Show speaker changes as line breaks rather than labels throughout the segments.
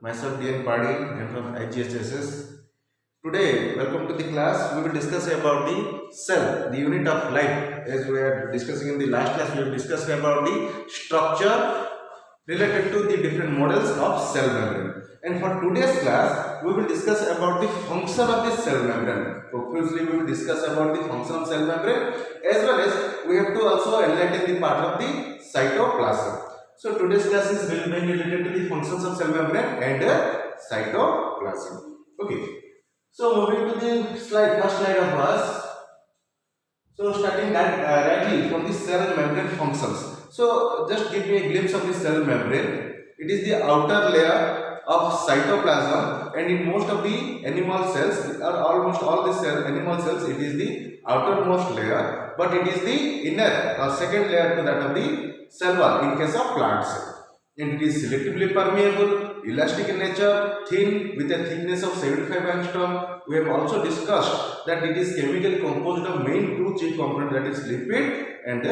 Myself DN Padi. I am from IGSSS. Today, welcome to the class. We will discuss about the cell, the unit of life. As we are discussing in the last class, we will discuss about the structure related to the different models of cell membrane. And for today's class, we will discuss about the function of the cell membrane. Obviously, we will discuss about the function of cell membrane, as well as we have to also enlighten the part of the cytoplasm. So today's class is mainly related to the functions of cell membrane and cytoplasm. Okay. So moving to the first slide of us. So starting that rightly from the cell membrane functions. So just give me a glimpse of the cell membrane. It is the outer layer of cytoplasm, and in most of the animal cells, or almost all the animal cells, it is the outermost layer, but it is the inner or second layer to that of the cell wall in case of plants. And it is selectively permeable, elastic in nature, thin with a thickness of 75 angstrom. We have also discussed that it is chemically composed of main two chief components, that is lipid and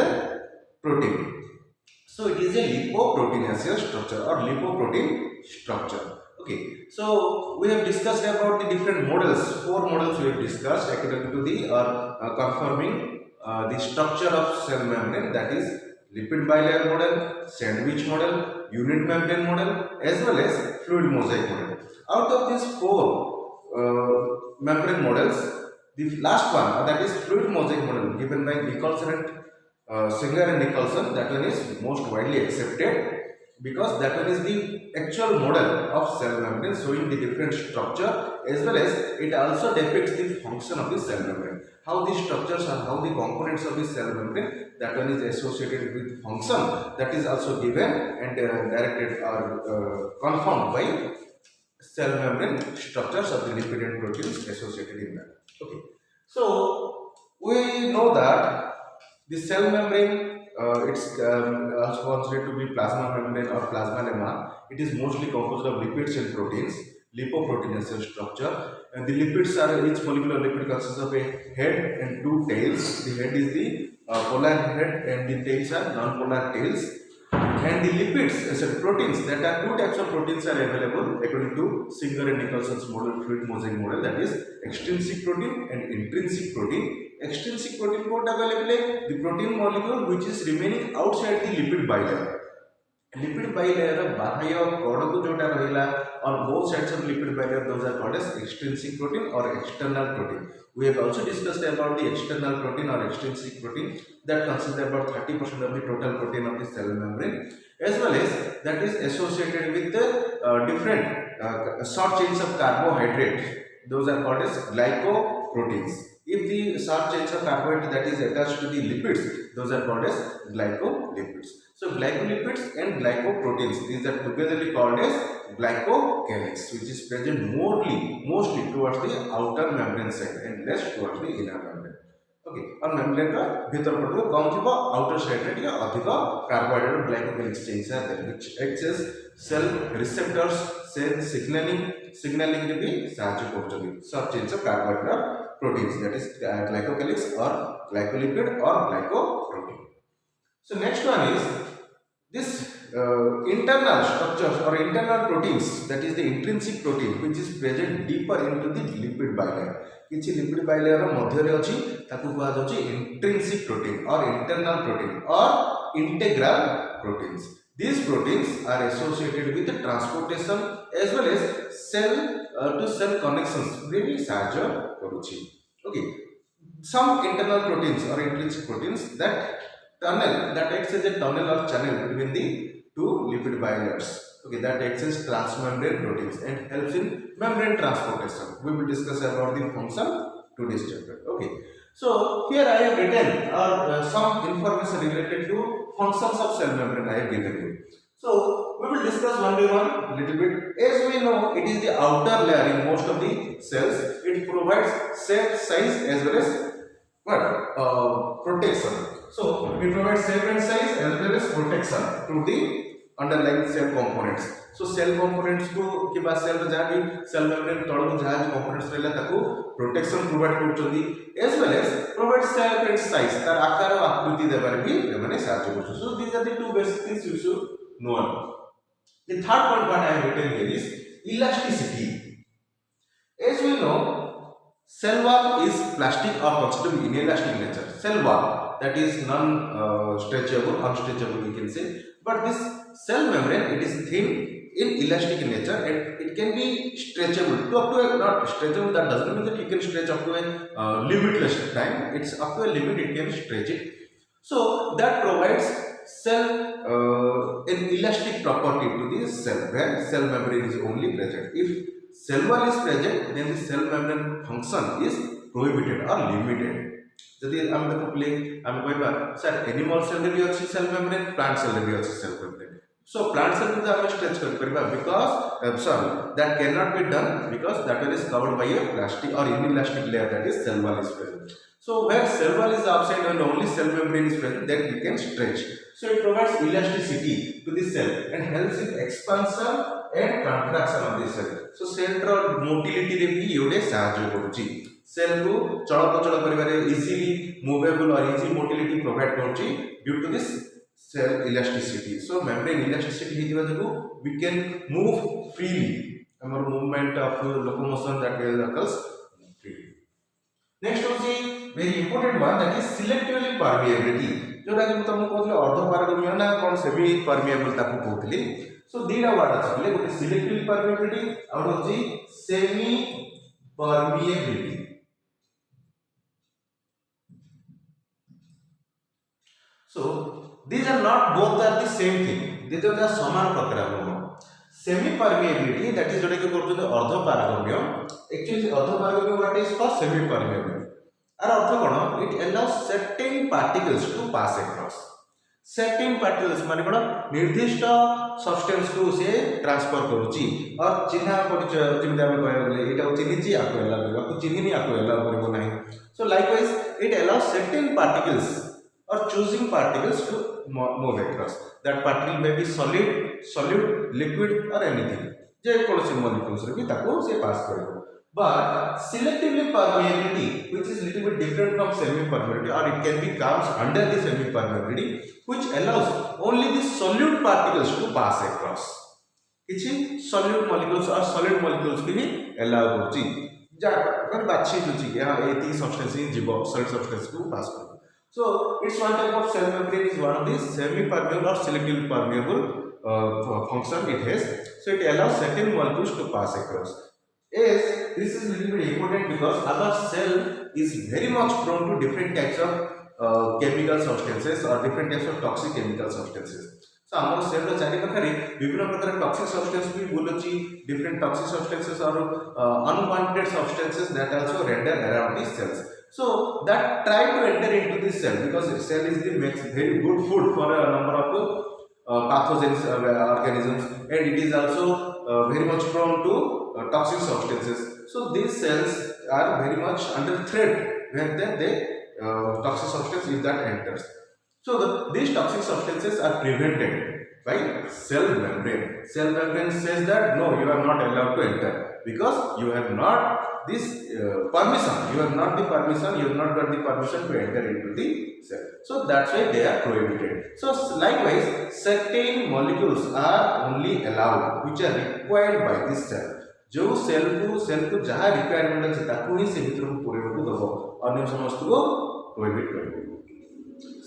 protein. So it is a lipoproteinaceous structure or lipoprotein structure. Okay, so we have discussed about the different models. Four models we have discussed according to the confirming the structure of cell membrane, that is lipid bilayer model, sandwich model, unit membrane model, as well as fluid mosaic model. Out of these four membrane models, the last one, that is fluid mosaic model, given by Nicholson and Singer and Nicholson, that one is most widely accepted because that one is the actual model of cell membrane showing the different structure, as well as it also depicts the function of the cell membrane. How the structures and how the components of the cell membrane, that one is associated with function, that is also given and directed or confirmed by cell membrane structures of the lipid and proteins associated in that. Okay, so we know that the cell membrane, it's also considered to be plasma membrane or plasma lemma. It is mostly composed of lipids and proteins, lipoproteinaceous structure. And the lipids are, each molecular lipid consists of a head and two tails. The head is the polar head and the tails are non-polar tails. And the lipids, proteins, that are two types of proteins are available according to Singer and Nicholson's model, fluid mosaic model, that is extrinsic protein and intrinsic protein. Extrinsic protein code available, the protein molecule which is remaining outside the lipid bilayer. Lipid bilayer bahaya cord ko jota rahila on both sides of lipid bilayer, those are called as extrinsic protein or external protein. We have also discussed about the external protein or extrinsic protein that consists about 30% of the total protein of the cell membrane, as well as that is associated with the different short chains of carbohydrate. Those are called as glycoproteins. If the short chains of carbohydrate that is attached to the lipids, those are called as glycolipids. So glycolipids and glycoproteins, these are togetherly called as glycocalyx, which is present mostly towards the outer membrane side and less towards the inner membrane. Okay, और membrane का भीतर पट को कम थी outer side रे टिके अधिक carbohydrate glycocalyx chains are there, which acts as cell receptors, cell signaling रे भी साहाय्य करछथि. Short chains of carbohydrate proteins, that is glycocalyx or glycolipid or glycoprotein. So next one is this internal structures or internal proteins, that is the intrinsic protein, which is present deeper into the lipid bilayer. किछि lipid bilayer मध्य रे अछि ताकू कहा जाउछि intrinsic protein or internal protein or integral proteins. These proteins are associated with the transportation as well as cell to cell connections really sahaja karuchi. Okay, some internal proteins or intrinsic proteins that acts as a tunnel or channel between the two lipid bilayers. Okay, that acts as transmembrane proteins and helps in membrane transportation. We will discuss about the function today's chapter. Okay, so here I have written some information related to functions of cell membrane I have given you. So we will discuss one by one little bit. As we know, it is the outer layer in most of the cells. It provides shape, size as well as protection. So it provides shape and size as well as protection to the underlying cell components. So cell components को कि बात cell जहाँ भी cell membrane तौर को जहाँ भी components रहला ताको protection provide करचोदी, as well as provide shape and size, तार आकार और आकृति देबार भी एमाने साहाय्य करचो. So these are the two basic things you should know. The third point what I have written here is elasticity. As we know, cell wall is plastic or considered inelastic nature. Cell wall, that is non-stretchable, unstretchable we can say. But this cell membrane, it is thin, inelastic in nature, and it can be stretchable to up to a, not stretchable, that doesn't mean that you can stretch up to a limitless time. It's up to a limit, it can stretch it. So that provides cell an elastic property to the cell, where cell membrane is only present. If cell wall is present, then the cell membrane function is prohibited or limited. जदि आम देखले आम कहबा sir animal cell रे भी अछि cell membrane, plant cell रे भी अछि cell membrane. So plant cell को आम स्ट्रेच कर परबा because sorry, that cannot be done because that one is covered by a plastic or inelastic layer, that is cell wall is present. So where cell wall is absent and only cell membrane is present, then we can stretch. So it provides elasticity to the cell and helps in expansion and contraction of the cell. So cell motility रे भी योडे सहायता करूची. Cell को चलप्रचल करिबारे easily movable और easy motility provide करूची due to this cell elasticity. So membrane elasticity हिजिबा जको we can move freely. Our movement of locomotion that occurs freely. Next होची very important one, that is selectively permeability. जोटा कि तुमको कहले अर्ध पारगम्य ना कोन सेमी परमिएबल ताकू कहतली. So दीटा वर्ड अछि, गोटे selectively permeability और होची semi permeability. So these are not both are the same thing. These are the समान प्रकार नुह. Semi permeability, that is जोटा कि करछन अर्ध पारगम्य. Actually अर्ध पारगम्य what is for semi permeable. आर अर्थ कोन, it allows certain particles to pass across. Certain particles माने कोन निर्दिष्ट सब्सटेंस को से ट्रांसफर करूची और चिन्ह परिचय जेमि हम कहय बोले एटा चिन्हिची आको एला को चिन्हिनी आको एला करबो नाही. So likewise it allows certain particles or choosing particles to move across. That particle may be solid, solute, liquid or anything. जे कोनोसी molecules रे भी ताको से पास करिवो. But selectively permeability, which is little bit different from semi permeability, or it can be comes under the semi permeability, which allows only the solute particles to pass across. किछि solute molecules or solid molecules भी allow करछि. जा पर बाछि जुछि या एती substance इन जीव solid substance को pass कर. So it's one type of cell membrane, is one of these semi-permeable or selectively permeable function it has. So it allows certain molecules to pass across. Yes, this is little bit important because our cell is very much prone to different types of chemical substances or different types of toxic chemical substances. So our cell रो चारि पाखरे विभिन्न प्रकार toxic substances भी बुलुची, different toxic substances or unwanted substances that also render around these cells. So that try to enter into this cell because cell is the makes very good food for a number of pathogens organisms, and it is also very much prone to toxic substances. So these cells are very much under threat when they toxic substance if that enters. So these toxic substances are prevented by cell membrane. Cell membrane says that no, you are not allowed to enter because you have not this permission. You have not the permission. You have not got the permission to enter into the cell. So that's why they are prohibited. So likewise, certain molecules are only allowed which are required by this cell. जो cell को जहाँ requirement अछि ताकू ही से भीतर को पूरे को दबो, अन्य समस्त को प्रोहिबिट करबो.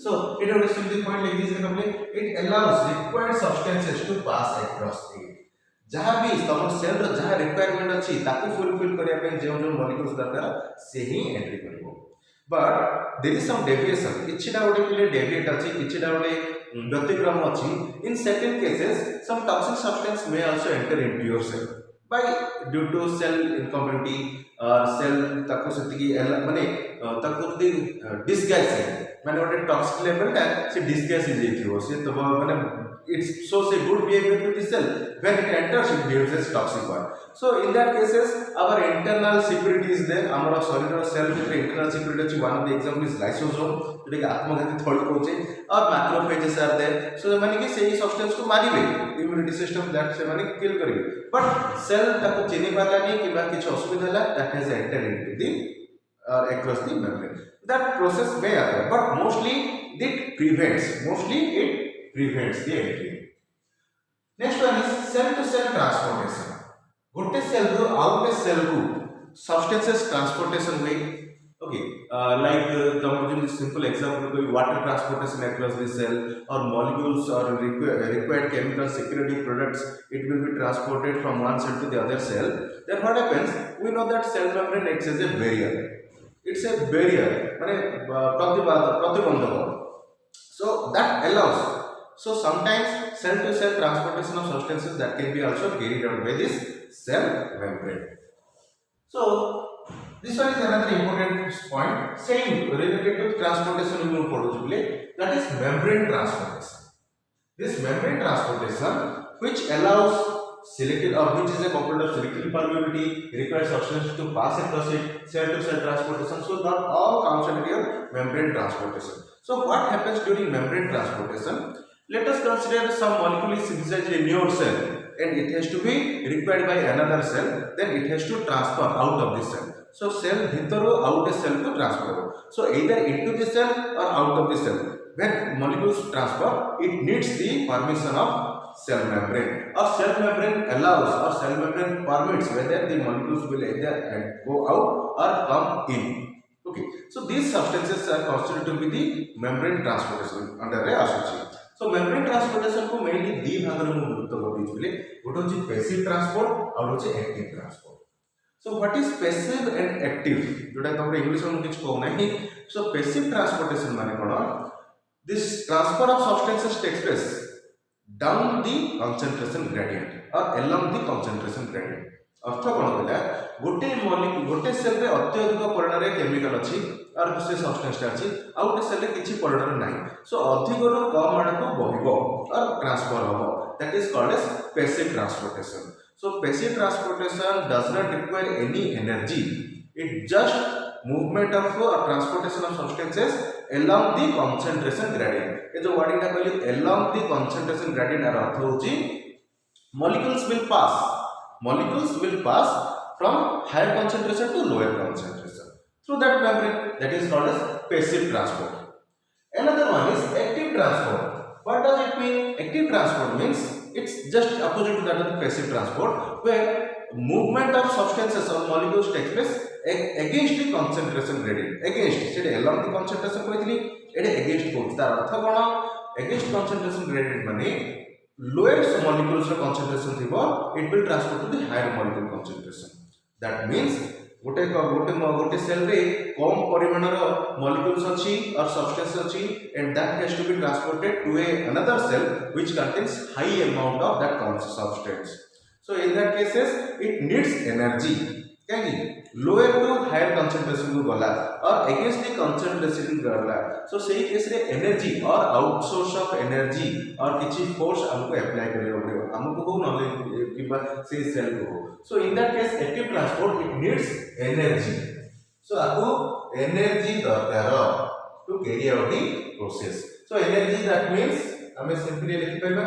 So it is a simple point like this हमने it allows required substances to pass across it. जहाँ भी तमर सेल रो जहाँ रिक्वायरमेंट अछि ताकू फुलफिल करिया पे जे जो मॉलिक्यूल्स दरकार से ही एंट्री करबो. But there is some deviation. किछिटा ओडे पिले डेविएट अछि, किछिटा ओडे व्यतिक्रम अछि. In certain cases some toxic substance may also enter into your cell by due to cell incompatibility or cell ताको सेतिकी माने ताको जदी डिसगाइज माने ओटे टॉक्सिक लेवल ता से डिसगाइज हो जेतिबो से तो माने it shows a good behavior to the cell. When it enters, it behaves as toxic one. So in that cases, our internal security is there. Our cellular cell with internal security, one of the example is lysosome, जो कि आत्मघाती थोड़ी कोचे, और macrophages are there. So माने कि सही substance को मारिबे, immunity system that से माने kill करिबे. But cell ताको चिनी पाला नहीं कि बाकी कुछ असुविधा ला that has entered into the across the membrane. That process may occur, but mostly it prevents. The entry. Next one is cell to cell transformation. गोटे सेल रु आउ गोटे सेल को सब्सटेंसेस ट्रांसपोर्टेशन हुए ओके लाइक तुम simple example कोई water transportation across the cell और molecules और required chemical security products it will be transported from one cell to the other cell then what happens we know that cell membrane acts as a barrier it's a barrier माने प्रतिबंधक so that allows so sometimes cell to cell transportation of substances that can be also carried out by this cell membrane. So this one is another important point. Same related to transportation we will produce that is membrane transportation. This membrane transportation which allows selective or which is a component of selective permeability requires substance to pass across it cell to cell transportation. So that all comes under your membrane transportation. So what happens during membrane transportation? Let us consider some molecule is synthesized in your cell and it has to be required by another cell then it has to transfer out of this cell so cell bhitaru out a cell to transfer so either into the cell or out of the cell when molecules transfer it needs the permission of cell membrane or cell membrane allows or cell membrane permits whether the molecules will either go out or come in okay so these substances are considered to be the membrane transportation under a association. So membrane transportation को mainly दी भाग में गुरुत्व करती है गोटे होची passive transport और होची active transport. So what is passive and active जोटा तमरे इंग्लिश में किछ कहू नाही so passive transportation माने कोन this transfer of substances takes place down the concentration gradient or along the concentration gradient अर्थ कोन होला गोटे मॉलिक्यूल गोटे सेल रे अत्यधिक परिमाण रे केमिकल अछि और से सब्सटेंस अछि आ गोटे सेल रे किछि परिमाण नाही सो अधिक रो कम आड़ को बहिबो और ट्रांसफर होबो that is called as passive transportation. So passive transportation does not require any energy. It just movement of transportation of substances along the concentration gradient. ये जो wording टा कहली along the concentration gradient आर अर्थ होची molecules will pass from higher concentration to lower concentration through that membrane that is called as passive transport. Another one is active transport. What does it mean? Active transport means it's just opposite to that of the passive transport where movement of substances or molecules takes place against the concentration gradient against से along the concentration कहतली एडे against coach तार अर्थ कोन against concentration gradient माने lower molecules concentration thibo it will transport to the higher molecule concentration. That means गोटे cell रे कम परिमाण रो molecules अछि और substance अछि and that has to be transported to another cell which contains high amount of that substance. So in that cases it needs energy काहे lower to higher concentration को गला और against the concentration गला so सही case रे energy और outsource of energy और किछि force हमको apply करियो पड़ियो हमको को नॉलेज किबा से सेल को so in that case active transport it needs energy so आपको energy दरकार to carry out the process so energy that means हमें सिंपली लिख पाइबा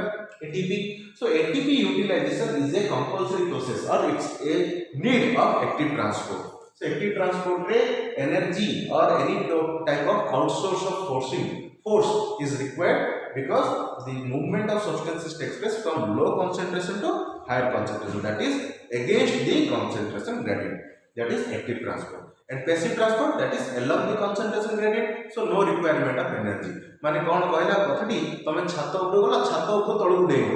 ATP so ATP utilization is a compulsory process or it's a need of active transport so active transport रे energy or any type of outsource of force is required because the movement of substances takes place from low concentration to higher concentration that is against the concentration gradient that is active transport and passive transport that is along the concentration gradient so no requirement of energy माने कोन कहला कथटी तमे छात ऊपर गला छात ऊपर तळु डेइबो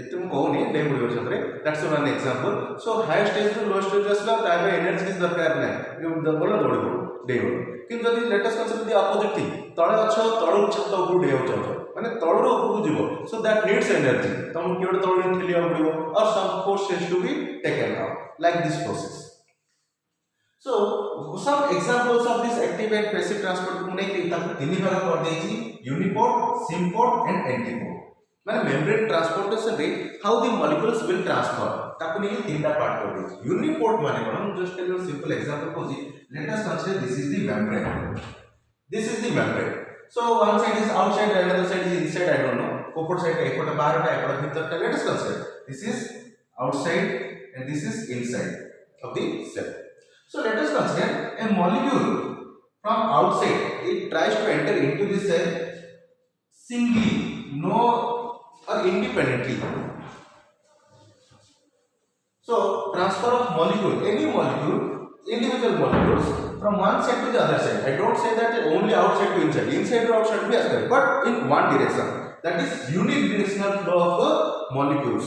एते म कहूनी डेइबो यो छतरे that's one example so high stage to low stage असला ताबे एनर्जी किस दरकार नै बोला दौड़िबो डेइबो किंतु जदि latest concept the opposite thing तळे अछ तळु छात ऊपर डेइबो चाहो माने तळु ऊपर जीवो सो दैट नीड्स एनर्जी तम केवड तळु ठेलिया पड़िबो और some force has to be taken out like this process. So some examples of this active and passive transport को नहीं ताकि तीन भाग कर देछि uniport, symport and antiport. माने membrane transportation रे how the molecules will transfer ताकि नहीं तीनटा पार्ट कर देछि. Uniport माने कोन just tell you simple example को let us consider this is the membrane. This is the membrane. So one side is outside and another side is inside I don't know. Opposite side एकोटा बाहर टा एकोटा भीतर टा let us consider. This is outside and this is inside of the cell. So let us consider a molecule from outside. It tries to enter into the cell singly, no or independently. So transfer of molecule, any molecule, individual molecules from one side to the other side. I don't say that only outside to inside. Inside to outside be as well, but in one direction. That is unidirectional flow of molecules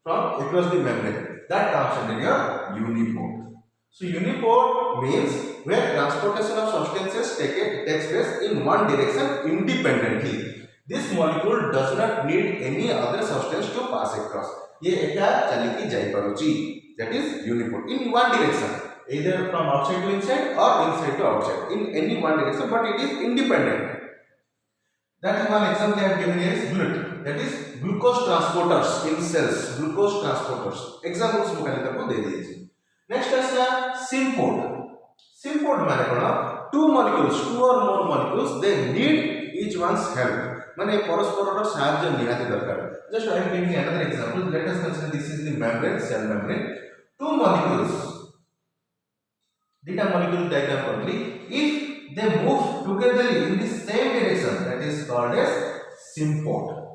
from across the membrane. That comes under your uniport. So uniport means where transportation of substances takes place in one direction independently. This molecule does not need any other substance to pass across. ये एका चलिकी जाई पारुची. That is uniport in one direction, either from outside to inside or inside to outside, in any one direction, but it is independent. That is one example I have given here is GLUT. That is glucose transporters in cells. Glucose transporters. Examples ମୁଁ खाली तको दे दीजिए. Next is symport. Symport माने कोन? Two molecules, two or more molecules, they need each one's help. माने परस्परर साहाय्य निहाती दरकार. Just I am giving another example. Let us consider this is the membrane, cell membrane. Two molecules. Data molecule diagram only. If they move together in the same direction, that is called as symport.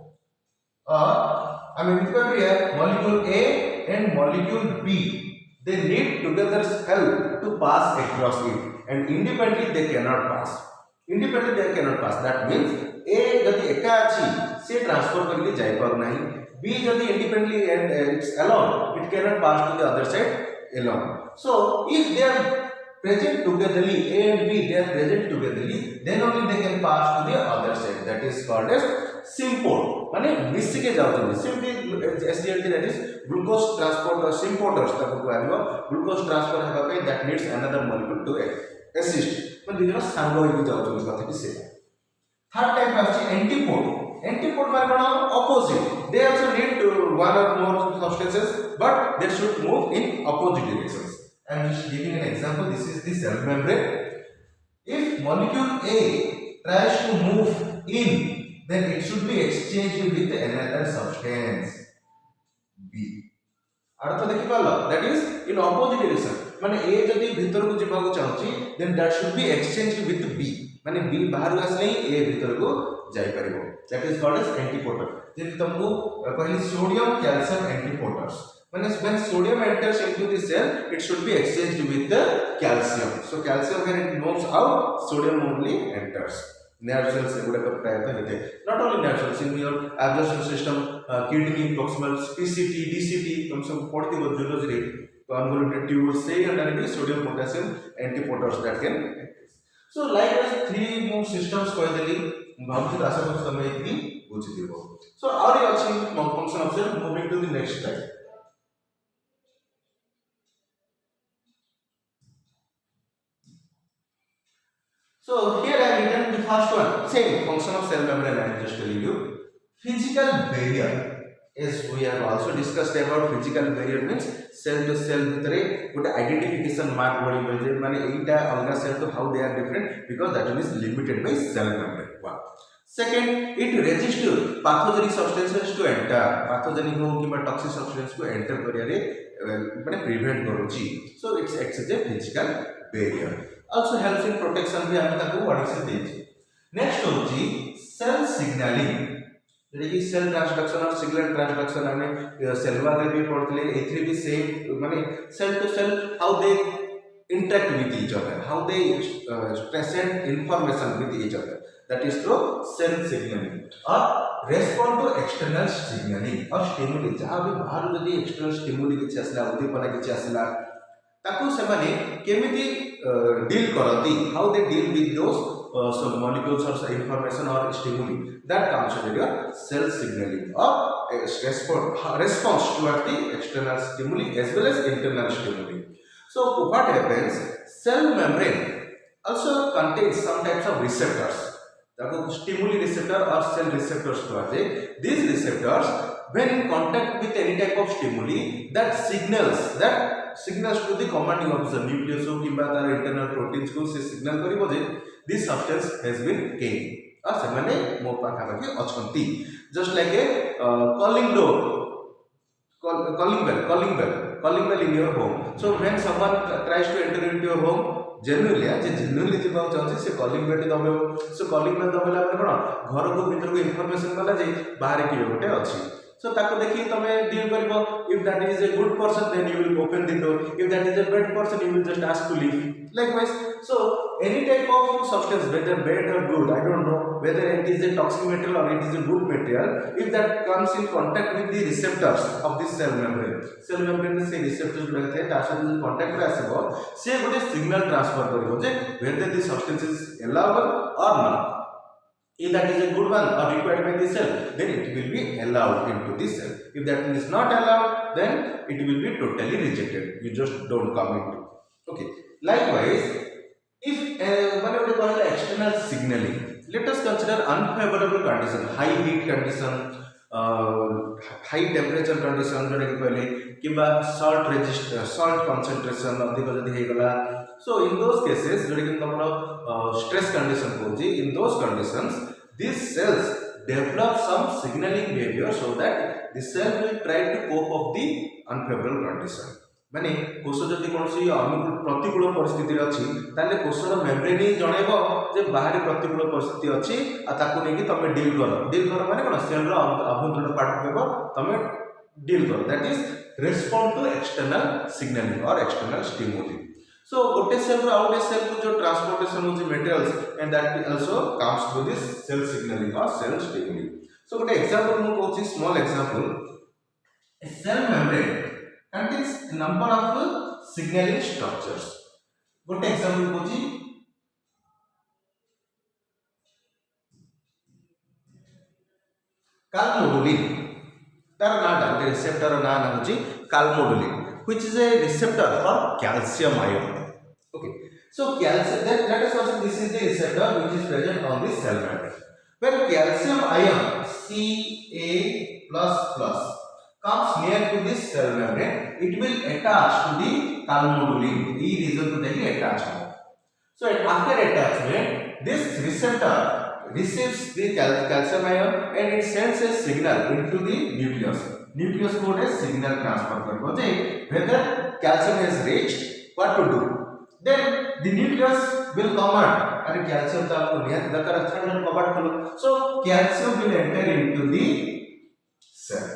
I mean, here molecule A and molecule B, they need together's help to pass across it, and independently they cannot pass. Independently they cannot pass. That means A जदि एका अछि से transfer करके जाई पार नहीं. B जदि independently and it's alone, it cannot pass to the other side alone. So if they are present togetherly, A and B, they are present togetherly, then only they can pass to the other side. That is called as symport. माने मिस्सी के जाओ simply SGLT, that is glucose transporter symporters ताको कहबो. Glucose transfer हेबा पे that needs another molecule to assist. माने दिनो सांगो होई जाओ कथा कि से. Third type of antipode. Antipode माने कोन? Opposite. They also need to one or more substances, but they should move in opposite directions. I am just giving an example. This is the cell membrane. If molecule A tries to move in, then it should be exchanged with another substance B. अर्थ देखि पालो, that is in opposite direction. माने A जदि भीतर को जिबा को चाहछि, then that should be exchanged with B. माने B बाहर आसले A भीतर को जाई परिबो. That is called as antipode. जेति तुमको कहली sodium calcium antipoders. When sodium enters into the cell, it should be exchanged with the calcium. So calcium when it moves out, sodium only enters. Nerve cells not only nerve cells, in your absorption system, kidney, proximal, PCT, DCT, some zoology, convoluted tubules, say and sodium potassium antipoders that can exist. So likewise, three more systems So our function of cell. Moving to the next slide. So here I have written the first one, same function of cell membrane. I am just telling you. Physical barrier. As we have also discussed about physical barrier means cell to cell भितरे गोटे identification mark बड़ी बजे माने एटा अलगा cell to how they are different because that one is limited by cell membrane. One. Second, it resists pathogenic substances to enter. Pathogenic हो कि toxic substance को enter करियारे माने prevent करूची. So it acts as a physical barrier. Also helps in protection भी हमें ताको बड़ी से देची. Next होची cell signaling. जैसे कि cell transduction और signal transduction हमें cell wall में भी पढ़ते हैं. A3 भी same माने cell to cell how they interact with each other, how they present information with each other. That is through cell signaling. और respond to external signaling और stimuli. जहाँ भी बाहर जल्दी external stimuli किसी असला उद्दीपना किसी असला ताकू से माने केमिति deal करती, how they deal with those some molecules or information or stimuli. That comes under your cell signaling or response toward the external stimuli as well as internal stimuli. So what happens? Cell membrane also contains some types of receptors. ताकू stimuli receptor or cell receptors कहते. These receptors, when in contact with any type of stimuli, that signals to the commanding officer, nucleus or किंबा तार internal proteins को से signal करिबो जे this substance has been gained. और सेमाने मो पाखा पाखी अछंती. Just like a calling bell in your home. So when someone tries to enter into your home, genuinely जिबा चाहछि से calling bell दबे. So calling bell दबेला पर कोन घर को भीतर को information वाला जे बाहर की गोटे अछि. So ताको देखि तमे deal करिवो. If that is a good person, then you will open the door. If that is a bad person, you will just ask to leave. Likewise, so any type of substance, whether bad or good, I don't know whether it is a toxic material or it is a good material, if that comes in contact with the receptors of this cell membrane से receptors रहते हैं, ताकि जो contact में आसे वो, से वो signal transfer करिवो J whether the substance is allowable or not. If that is a good one or required by the cell, then it will be allowed into the cell. If that is not allowed, then it will be totally rejected. You just don't come into. Okay. Likewise, if external signaling, let us consider unfavorable condition, high heat condition, high temperature condition, जोटा कि कहले किबा salt concentration अधिक जदि हे गला. So in those cases, जोटा कि तमरो stress condition होजी, in those conditions these cells develop some signaling behavior so that the cell will try to cope up the unfavorable condition. माने कोष जदि कोनसी अनुकूल प्रतिकूल परिस्थिति अछि ताले कोषर मेम्ब्रेन ही जणेबो जे बाहरी प्रतिकूल परिस्थिति अछि आ ताकू नेकी तमे डील करो माने कोन सेल रो अभ्यंतरण पार्ट केबो तमे डील करो. That is respond to external signalling और एक्सटर्नल स्टिमुली. So गोटे सेल रो आउटे सेल को जो ट्रांसपोर्टेशन होची materials and that also comes through this cell signalling और सेल स्टिमुली. सो गोटे एग्जांपल मु कहूची small example. A cell membrane contains a number of signaling structures. गोटे एग्जांपल कहूची calmodulin. तार नाटा गोटे रिसेप्टर ना होची calmodulin, which is a receptor for calcium ion. Okay, so calcium, then let us also, this is the receptor which is present on the cell membrane. When calcium ion Ca++ comes near to this cell membrane, it will attach to the calmodulin. E region to the attachment. So after attachment, this receptor receives the calcium ion and it sends a signal into the nucleus. Nucleus को एक signal transfer करेगा जे whether calcium has reached, what to do. Then the nucleus will command, अरे calcium तो आपको नियत दरकार अच्छा नहीं command करो. So calcium will enter into the cell.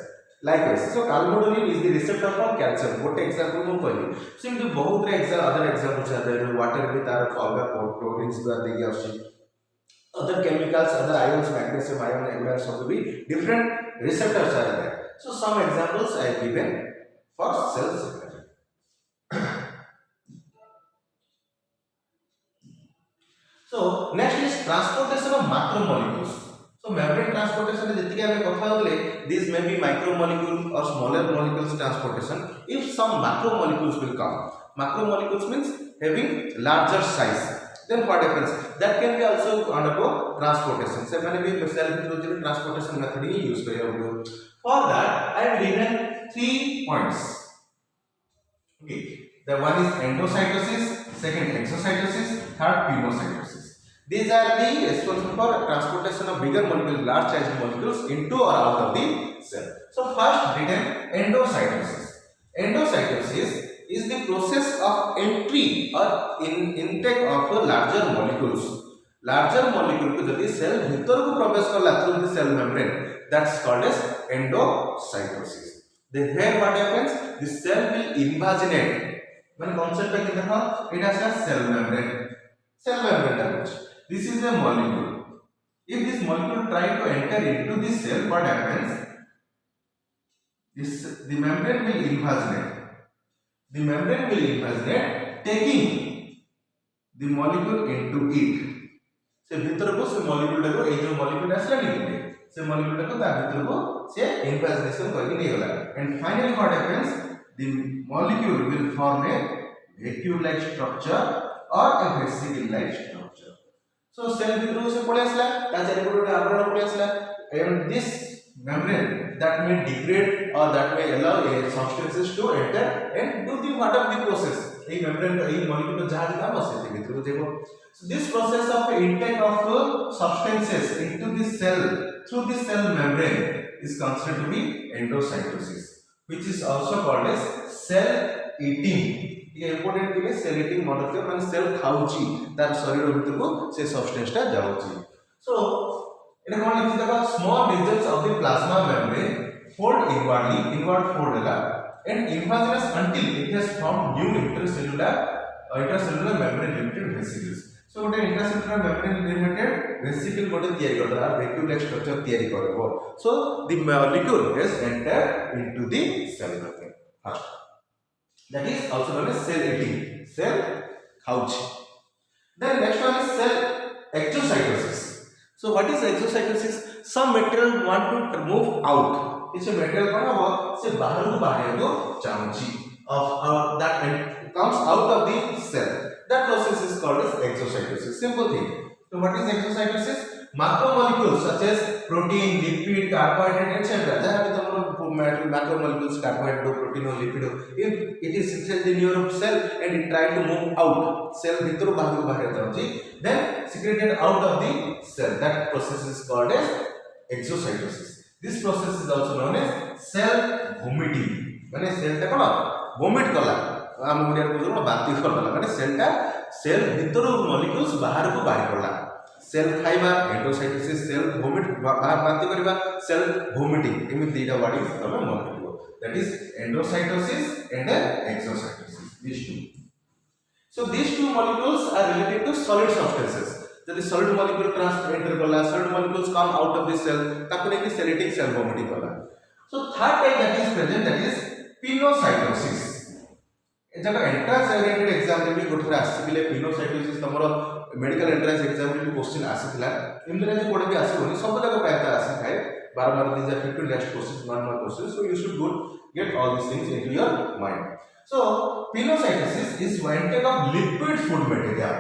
Likewise, so calmodulin is the receptor for calcium. What example मैं कहली. So इनके बहुत रे other examples are there. Water भी तार अलग proteins द्वारा देखिए आवश्यक. Other chemicals, other ions, magnesium ion, ions also be different receptors are there. So some examples I have given for cell signaling. So next is transportation of macromolecules. So membrane transportation जेतिके हमें कथा होले, these may be micromolecule or smaller molecules transportation. If some macromolecules will come, macromolecules means having larger size. Then what happens? That can be also undergo transportation. So मैंने भी cell physiology transportation method ही use किया होगा. For that, I have given 3 points. Okay, the one is endocytosis, second exocytosis, third pinocytosis. These are the responsible for transportation of bigger molecules, large size molecules into or out of the cell. So first, written endocytosis. Endocytosis is the process of entry or intake of larger molecules. Larger molecule को जब cell भीतर को प्रवेश करला through the cell membrane, that's called as endocytosis. Then here what happens? The cell will invaginate. When concept है कि देखो, it has a cell membrane. Cell membrane damage. This is a molecule. If this molecule try to enter into the cell, what happens? The membrane will invaginate. The membrane will invaginate, taking the molecule into it. से भीतर को से molecule को ये जो molecule आसला नहीं से molecule को ता भीतर को से invagination करके नहीं होला. And finally what happens? The molecule will form a vacuole-like structure or a vesicle-like structure. So cell भीतर को से पड़े आसला, ता चले कोटे आवरण पड़े आसला. And this membrane that may degrade or that may allow a substances to enter and do the what of the process. A membrane, a molecule को जहाँ जहाँ बसे थे भीतर को देखो. So this process of intake of substances into the cell through the cell membrane is considered to be endocytosis, which is also called as cell eating. ये important है cell eating मतलब क्या माने cell खाऊची तार शरीर भीतर को से substance टा जाऊची. So इन्हें कौन लिखी देखो small regions of the plasma membrane fold inwardly, inward fold है and invaginous until it has formed new intracellular membrane limited vesicles. So what intracellular membrane limited vesicle गोटे तैयारी करता है vacuole structure तैयारी करबो. So the molecule is entered into the cell membrane first. That is also known as cell eating, cell couch. Then next one is cell exocytosis. So what is exocytosis? Some material want to move out. इसे material कौन होगा? से बाहर को बाहर को चाहूँगी of that comes out of the cell. That process is called as exocytosis. Simple thing. So what is exocytosis? Macromolecules such as protein, lipid, carbohydrate, etc. जहाँ भी तुम macromolecules, carbohydrate, protein, lipid, if it is secreted in your cell and it try to move out, cell भीतर बाहर को बाहर जाऊँगी, then secreted out of the cell. That process is called as exocytosis. This process is also known as cell vomiting. माने cell टा कोन vomit कला हम गुडिया को बांती करला माने सेल टा सेल भीतर मॉलिक्यूल्स बाहर को बाहर करला सेल खाइबा एंडोसाइटोसिस सेल वोमिट बाहर बांती करबा सेल वोमिटिंग एमि दीटा वर्ड इज तमे मन रखिबो that is endocytosis and exocytosis these two. So these two molecules are related to solid substances. जदि solid molecule enter करला solid molecules come out of the cell ताको नेकी cell eating cell vomiting करला. So third type that is present that is pinocytosis. जब entrance oriented exam रे भी गोठरे आसीबिले pinocytosis तमरो medical entrance exam रे भी क्वेश्चन आसीथिला इमरे जे code भी आसीबोनी सब जगह प्रायता आसी थाए बार बार this are 15 last question one question so you should good get all these things into your mind. So pilocytosis is intake of liquid food material.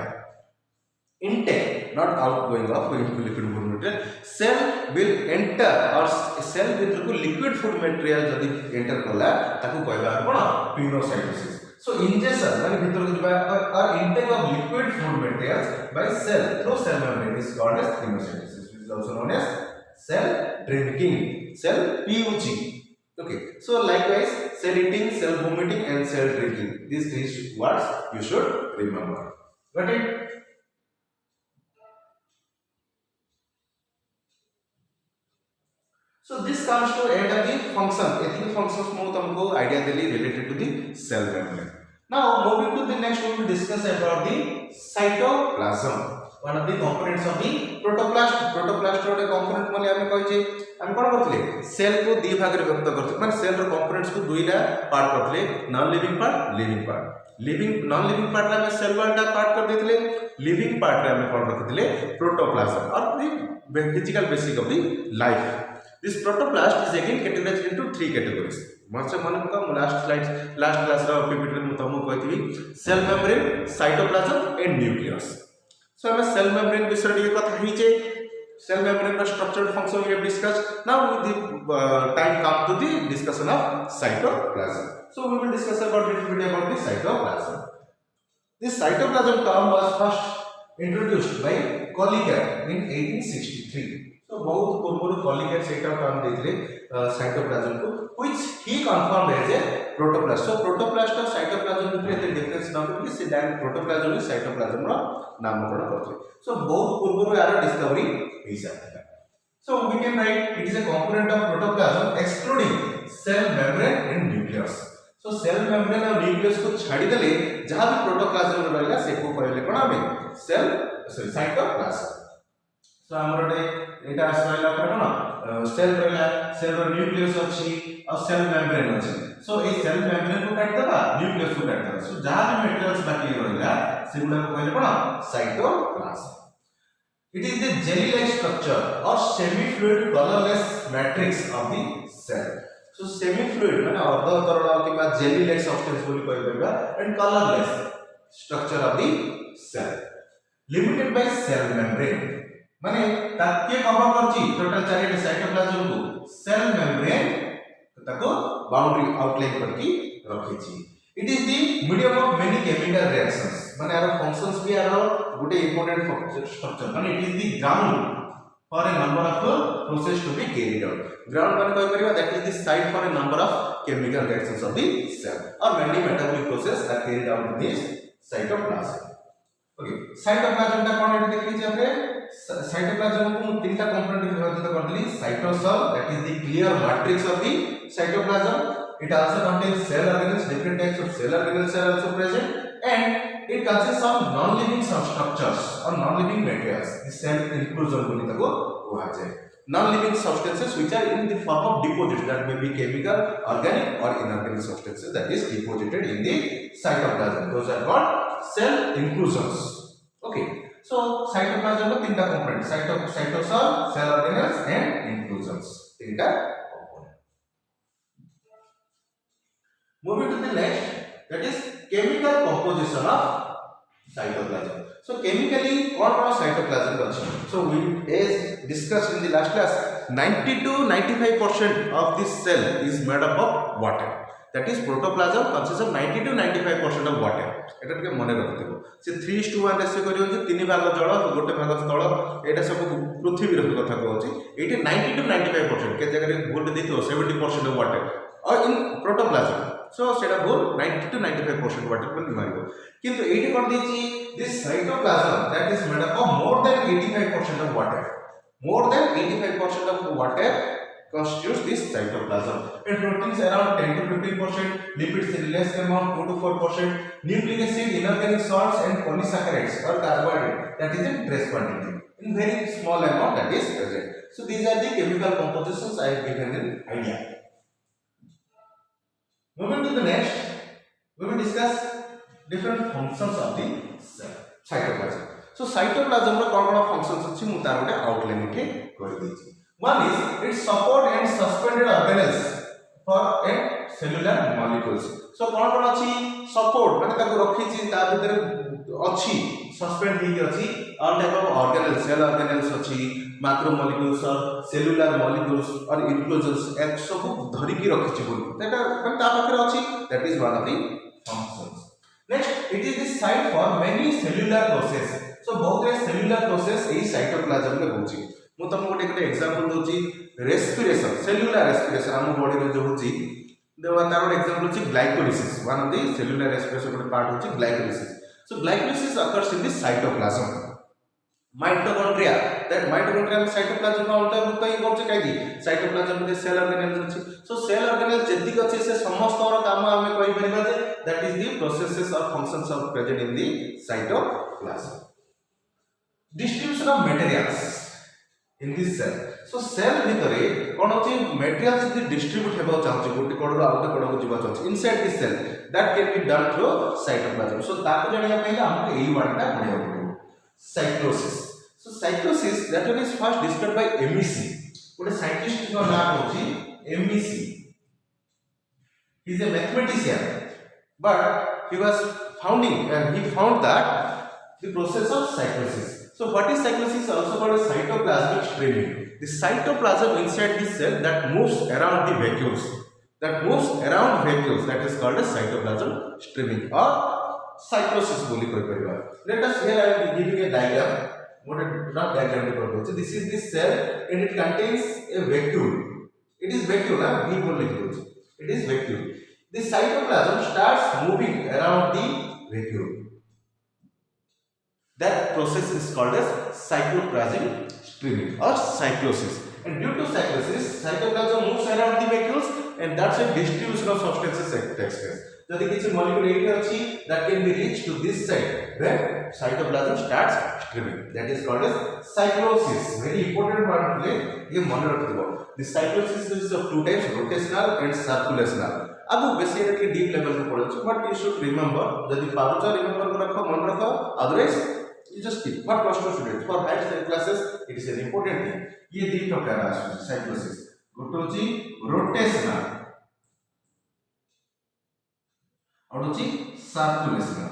Intake, not outgoing of liquid food material. Cell will enter or cell will liquid food material जदि enter कला ताकू कहबा कोन pilocytosis. So ingestion माने भीतर को जबा or intake of liquid food materials by cell through cell membrane is called as pilocytosis, which is also known as cell drinking, cell PUG. Okay, so likewise cell eating, cell vomiting and cell drinking, these three words you should remember. Got it? So this comes to end of the function. Ethnic functions mo tumko idea deli related to the cell membrane. Now moving to the next, we will discuss about the cytoplasm, one of the components of the protoplast. Protoplast row component माने हमें कहि जे हम कोन करथले cell को दी भाग रे व्यक्त करथले माने cell row components को दुईटा पार्ट करथले non living part living part living non living part रे सेल वाला पार्ट कर देथले लिविंग पार्ट रे हमें कोन रखथले प्रोटोप्लाज्म और the physical basic of the life. This protoplast is again categorized into three categories. मस्त मन को लास्ट स्लाइड लास्ट क्लास रो पीपीटी में तुमको कहथि cell membrane cytoplasm and nucleus. So हम सेल मेम्ब्रेन विषय रे कथा ही जे cell membrane structured function we have discussed. Now the time come to the discussion of cytoplasm. So we will discuss about little bit about the cytoplasm. This cytoplasm term was first introduced by Collier in 1863. So बहुत पूर्व Collier सेटा term देथिले cytoplasm को which he confirmed as a protoplast. So protoplast और cytoplasm भितर एते difference न करके से डायरेक्ट प्रोटोप्लाज्म और साइटोप्लाज्म रो नामकरण करथले. So बहुत पूर्व यार discovery So we can write it is a component of protoplasm excluding cell membrane and nucleus. So cell membrane और nucleus को छाड़ी देले जहां भी प्रोटोप्लाज्म रहला से को कहले कोन हमें सेल साइटोप्लाज्म. So हमर एटा आसला कोन सेल रहला सेल रो nucleus अछि और सेल membrane अछि. So ए सेल membrane को काट देबा nucleus को काट देबा. So जहां भी materials बाकी रहला सेगुडा को कहले कोन cytoplasm. It is the jelly-like structure or semi-fluid colorless matrix of the cell. So semi-fluid माने अर्ध तरल किबा jelly-like substance बोली कहि परबा and colorless structure of the cell. Limited by cell membrane. माने ताके कवर करछि टोटल चारिटा साइटोप्लाज्म को cell membrane ताको बाउंड्री आउटलाइन करके रखिछि. It is the medium of many chemical reactions. माने आरो functions भी आरो गुटे important structure. माने it is the ground for a number of process to be carried out. Ground माने कहि परिबा that is the site for a number of chemical reactions of the cell or many metabolic process are carried out in this cytoplasm. Okay, cytoplasm ता कोन एटा देखि छै आपरे cytoplasm को तीन टा component में विभाजित कर देली cytosol that is the clear matrix of the cytoplasm it also contains cell organelles different types of cell organelles are also present and it consists of non living structures or non living materials the cell inclusion बोली ताको कहा जाए non living substances which are in the form of deposits that may be chemical organic or inorganic substances that is deposited in the cytoplasm those are called cell inclusions okay so cytoplasm में तीन टा component cytosol cell organelles and inclusions तीन टा moving to the next that is chemical composition of cytoplasm so chemically what are cytoplasm so we as discussed in the last class 90 to 95% of this cell is made up of water that is protoplasm consists of 90 to 95% of water এটা টিকে মনে রাখতেব সে 3:1 ratio করিও যে তিন ভাগ জল গোটে ভাগ স্থল এটা সব পৃথিবীর কথা কହୁଛି এইটি 90 to 95% কে জায়গায় ভুল দিতো 70% of water or in protoplasm so सेटा बोल 90 to 95% water बोल मारिबो किंतु एठी कोन देछि this cytoplasm that is made up of more than 85% of water more than 85% of water constitutes this cytoplasm and proteins around 10 to 15% lipids in less amount 2 to 4% nucleic acid inorganic salts and polysaccharides or carbohydrate that is in trace quantity in very small amount that is present so these are the chemical compositions I have given an idea. Moving to the next, we will discuss different functions of the cell, cytoplasm. So cytoplasm ର कोन कोन functions अछि मु तार गोटे outline एठी कर देछि. One is it support and suspended organelles for a cellular molecules. So कोन कोन अछि support माने ताको रखि छि ता भीतर अछि सस्पेंड हेइ अछि all type of organelles cell organelles अछि macromolecules or cellular molecules or inclusions एक सब धरि की रखि छि बोल एटा माने ता पाखरे अछि that is one of the functions. Next it is the site for many cellular process. So बहुत रे cellular process एई cytoplasm में होछि मु तुम गोटे गोटे एग्जांपल दोछि respiration cellular respiration हम बॉडी रे जो होछि देवा तार गोटे एग्जांपल होछि glycolysis one of the cellular respiration गोटे पार्ट होछि glycolysis. So glycolysis occurs in the cytoplasm. Mitochondria that mitochondria में cytoplasm का अंतर्भुक्त ही करछ काई cytoplasm में cell organelles अछि so cell organelles जेतिक अछि से समस्त और काम हमें कहि परिबा जे that is the processes or functions of present in the cytoplasm. Distribution of materials in this cell so cell भितरे कोन अछि materials यदि distribute हेबा चाहछि गोटे कोडरो आउटे कोडरो जिबा चाहछि inside this cell that can be done through cytoplasm so ताको जानिया पहिले हमके एई वर्डटा पढिया पड़िबो cytosis so cytosis that one is first described by MEC one scientist का नाम होची MEC he is a mathematician but he was he found that the process of cytosis so what is cytosis also called as cytoplasmic streaming the cytoplasm inside the cell that moves around the vacuoles that is called as cytoplasm streaming or cytosis बोली कोई परिबा let us here I am giving a diagram what a rough diagram to कर दो this is the cell and it contains a vacuole it is vacuole ना v बोल लिख दो it is vacuole the cytoplasm starts moving around the vacuole that process is called as cytoplasmic streaming or cytosis and due to cytosis cytoplasm moves around the vacuoles and that's a distribution of substances takes place जदि किछि molecule एठी अछि that can be reached to this side when cytoplasm starts streaming that is called as cytosis very important part play ये मन रखिबो the cytosis is of two types rotational and circulational अब बेसी एटा deep level पे पढछ but you should remember जदि पारुचा remember को रखो मन रखो otherwise you just keep for plus 2 students for higher classes it is an important thing ये दी प्रकार आछी cytosis गोटे होची rotational और होची सर्कुलेशनल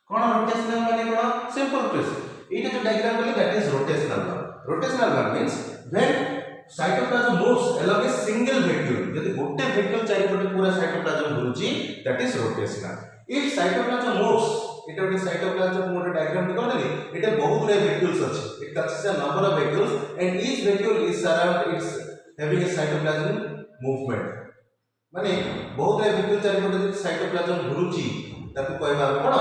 कोन रोटेशनल माने कोन सिंपल प्रोसेस एटा जो डायग्राम बोले that is rotational one means when cytoplasm moves along a single vacuole यदि गोटे vacuole चारि पटे पूरा cytoplasm घुरुची that is rotational if cytoplasm moves एटा गोटे cytoplasm मोर डायग्राम कर देली एटा बहुत रे vacuoles अछि it consist of number of vacuoles and each vacuole is surround its having a cytoplasm movement माने बहुत रे vacuole चारि पटे साइटोप्लाज्म घुरुची ताकू कहबा कोन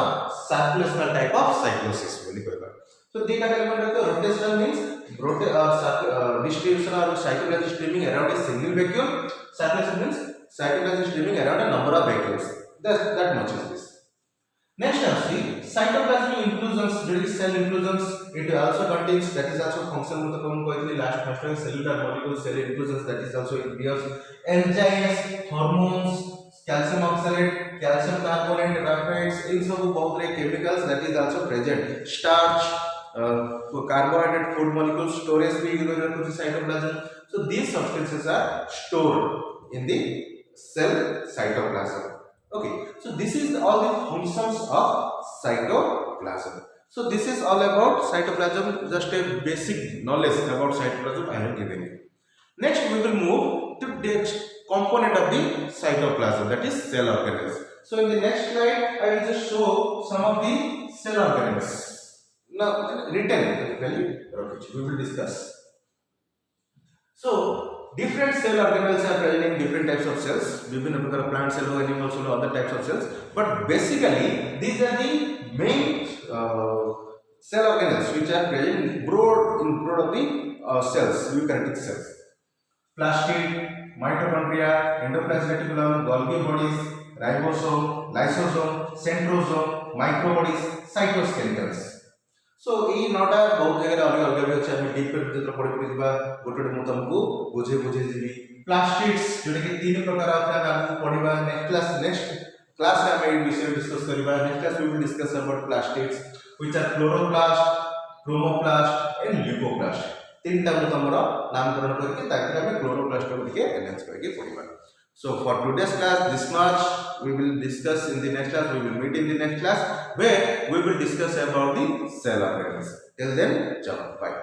सर्कुलेशनल टाइप ऑफ साइटोसिस बोली कहबा so data element रखो rotational means distribution or cytoplasm streaming around a single vacuole circulation means cytoplasm streaming around a number of vacuoles that much is this next see cytoplasmic inclusions there is cell inclusions it also contains that is also function with the कहली last first cellular molecules cell inclusions that is also includes enzymes hormones calcium oxalate calcium carbonate raphides in सब बहुत रे chemicals that is also present starch carbohydrate food molecules storage भी कुछ cytoplasm so these substances are stored in the cell cytoplasm okay so this is all the functions of cytoplasm so this is all about cytoplasm just a basic knowledge about cytoplasm I have given you next we will move to next component of the cytoplasm that is cell organelles so in the next slide I will just show some of the cell organelles now written we will discuss so different cell organelles are present in different types of cells vibhinna prakar plant cell or animal cell or other types of cells but basically these are the main cell organelles which are present in broad of the cells eukaryotic cells plastid mitochondria endoplasmic reticulum golgi bodies ribosome lysosome centrosome microbodies cytoskeletons so E NOTA बहुत जगह अलग अलग भी अछि हम deep पे जत्र पढि पढि दिबा गोटे मु तुमको बुझे जिबी प्लास्टिड्स जोटा कि तीन प्रकार आता है हम पढिबा नेक्स्ट क्लास में हम ई विषय डिस्कस करबा next class we will discuss about plastids which are chloroplast chromoplast and leucoplast तीन टा हमर नामकरण करके ताकि हम क्लोरोप्लास्ट को के एनालाइज करके पढिबा so for today's class this much we will discuss in the next class we will meet in the next class where we will discuss about the cell organelles till then ciao bye